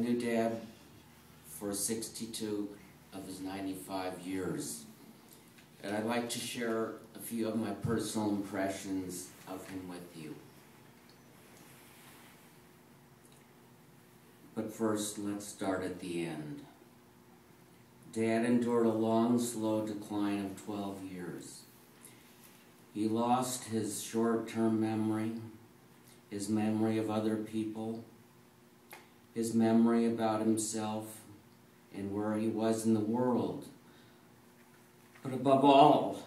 knew Dad for 62 of his 95 years. And I'd like to share a few of my personal impressions of him with you. But first, let's start at the end. Dad endured a long, slow decline of 12 years. He lost his short-term memory, his memory of other people, his memory about himself and where he was in the world. But above all,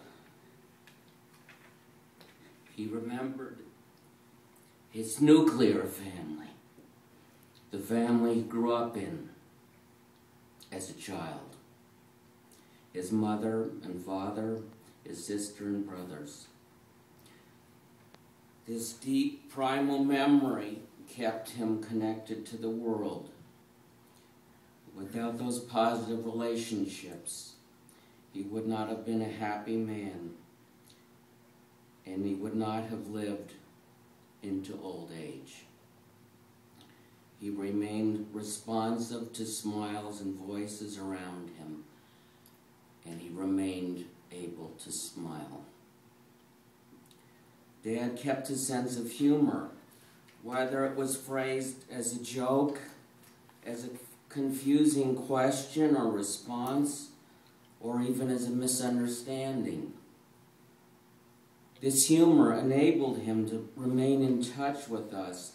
he remembered his nuclear family, the family he grew up in as a child. His mother and father, his sister and brothers. This deep primal memory kept him connected to the world. Without those positive relationships, he would not have been a happy man, and he would not have lived into old age. He remained responsive to smiles and voices around him, and he remained able to smile. Dad kept a sense of humor, whether it was phrased as a joke, as a confusing question or response, or even as a misunderstanding. This humor enabled him to remain in touch with us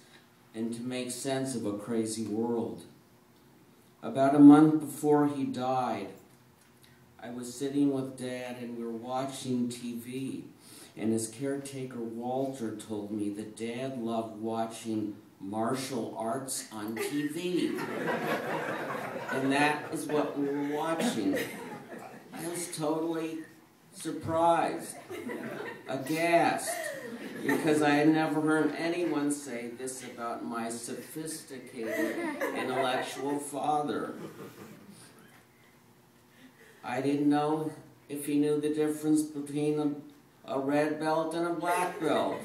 and to make sense of a crazy world. About a month before he died, I was sitting with Dad and we were watching TV, and his caretaker Walter told me that Dad loved watching martial arts on TV. And that is what we were watching. I was totally surprised, aghast, because I had never heard anyone say this about my sophisticated, intellectual father. I didn't know if he knew the difference between a red belt and a black belt.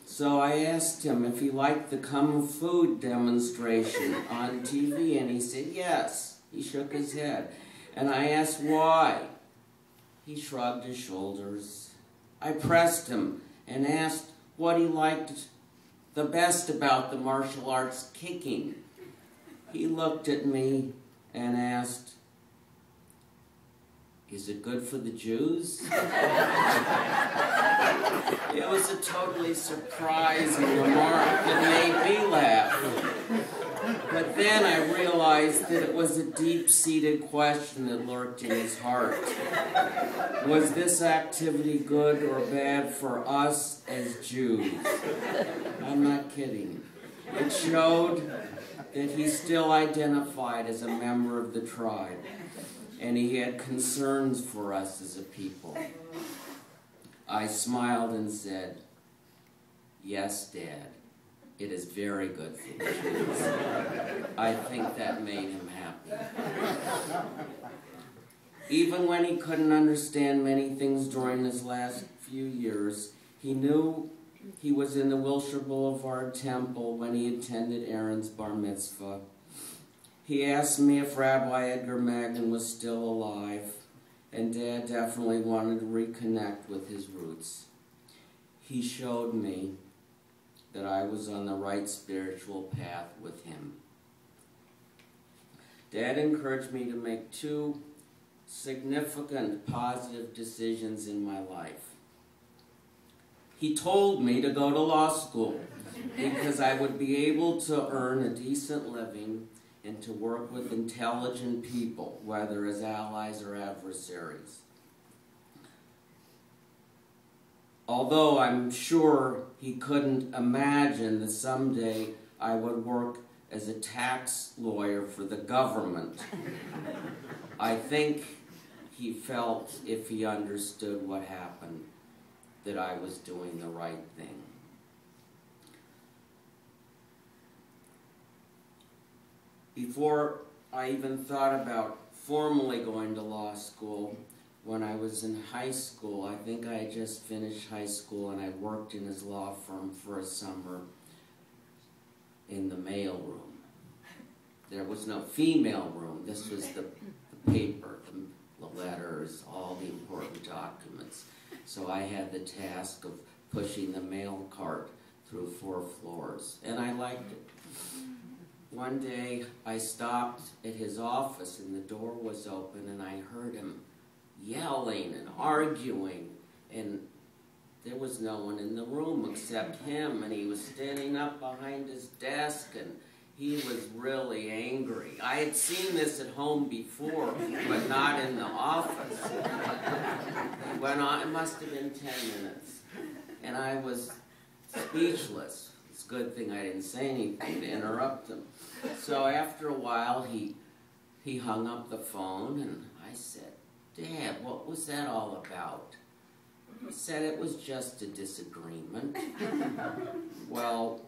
So I asked him if he liked the Kung Fu demonstration on TV, and he said yes. He shook his head. And I asked why. He shrugged his shoulders. I pressed him and asked what he liked the best about the martial arts kicking. He looked at me and asked, "Is it good for the Jews?" It was a totally surprising remark that made me laugh. But then I realized that it was a deep-seated question that lurked in his heart. Was this activity good or bad for us as Jews? I'm not kidding. It showed that he still identified as a member of the tribe, and he had concerns for us as a people. I smiled and said, "Yes, Dad, it is very good for the Jews." I think that made him happy. Even when he couldn't understand many things during his last few years, he knew he was in the Wilshire Boulevard Temple when he attended Aaron's bar mitzvah. He asked me if Rabbi Edgar Magnin was still alive, and Dad definitely wanted to reconnect with his roots. He showed me that I was on the right spiritual path with him. Dad encouraged me to make two significant positive decisions in my life. He told me to go to law school because I would be able to earn a decent living and to work with intelligent people, whether as allies or adversaries. Although I'm sure he couldn't imagine that someday I would work as a tax lawyer for the government, I think he felt, if he understood what happened, that I was doing the right thing. Before I even thought about formally going to law school, when I was in high school, I think I had just finished high school and I worked in his law firm for a summer in the mailroom. there was no female room. This was the paper, the letters, all the important documents. So I had the task of pushing the mail cart through 4 floors, and I liked it. One day I stopped at his office and the door was open and I heard him yelling and arguing, and there was no one in the room except him, and he was standing up behind his desk and he was really angry. I had seen this at home before, but not in the office. It went on, it must have been 10 minutes, and I was speechless. It's a good thing I didn't say anything to interrupt him. So after a while, he hung up the phone, and I said, "Dad, what was that all about?" He said it was just a disagreement. Well,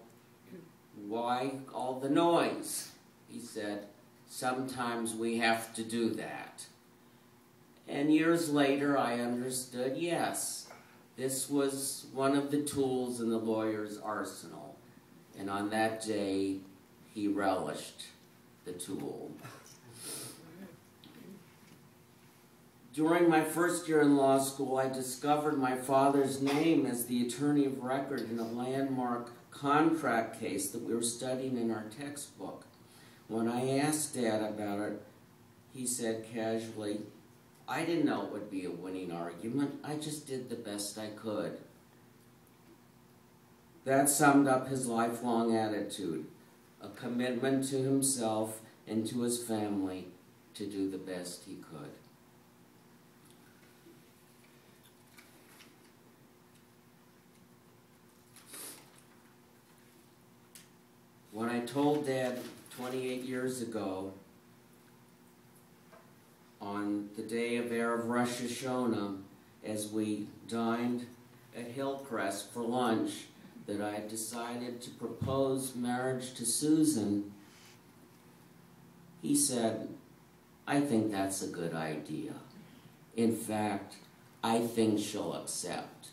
why all the noise? He said, sometimes we have to do that. And years later, I understood, yes, this was one of the tools in the lawyer's arsenal. And on that day, he relished the tool. During my first year in law school, I discovered my father's name as the attorney of record in a landmark contract case that we were studying in our textbook. When I asked Dad about it, he said casually, "I didn't know it would be a winning argument. I just did the best I could." That summed up his lifelong attitude, a commitment to himself and to his family to do the best he could. When I told Dad 28 years ago, on the day of Erev Rosh Hashanah, as we dined at Hillcrest for lunch, that I had decided to propose marriage to Susan, he said, "I think that's a good idea. In fact, I think she'll accept."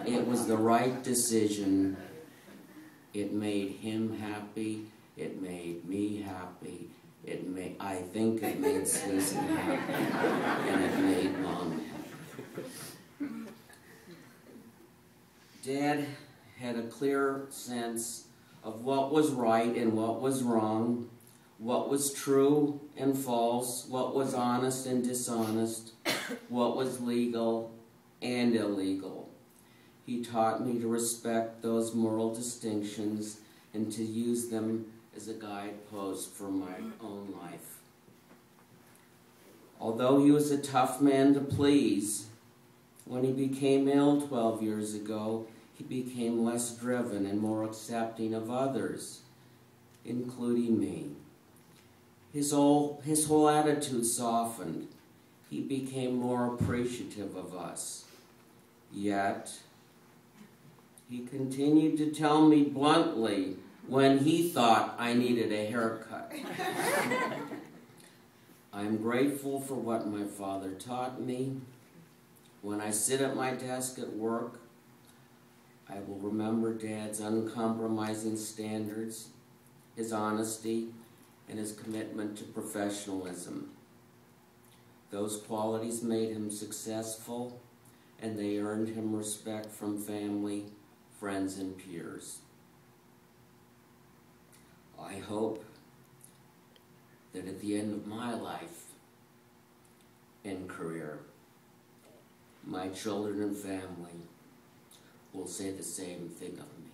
It was the right decision. It made him happy. It made me happy. I think it made Susan happy. And it made Mom happy. Dad had a clear sense of what was right and what was wrong, what was true and false, what was honest and dishonest, what was legal and illegal. He taught me to respect those moral distinctions and to use them as a guidepost for my own life. Although he was a tough man to please, when he became ill 12 years ago, he became less driven and more accepting of others, including me. His whole attitude softened. He became more appreciative of us. Yet, he continued to tell me bluntly when he thought I needed a haircut. I'm grateful for what my father taught me. When I sit at my desk at work, I will remember Dad's uncompromising standards, his honesty, and his commitment to professionalism. Those qualities made him successful, and they earned him respect from family, friends, and peers. I hope that at the end of my life and career, my children and family will say the same thing of me.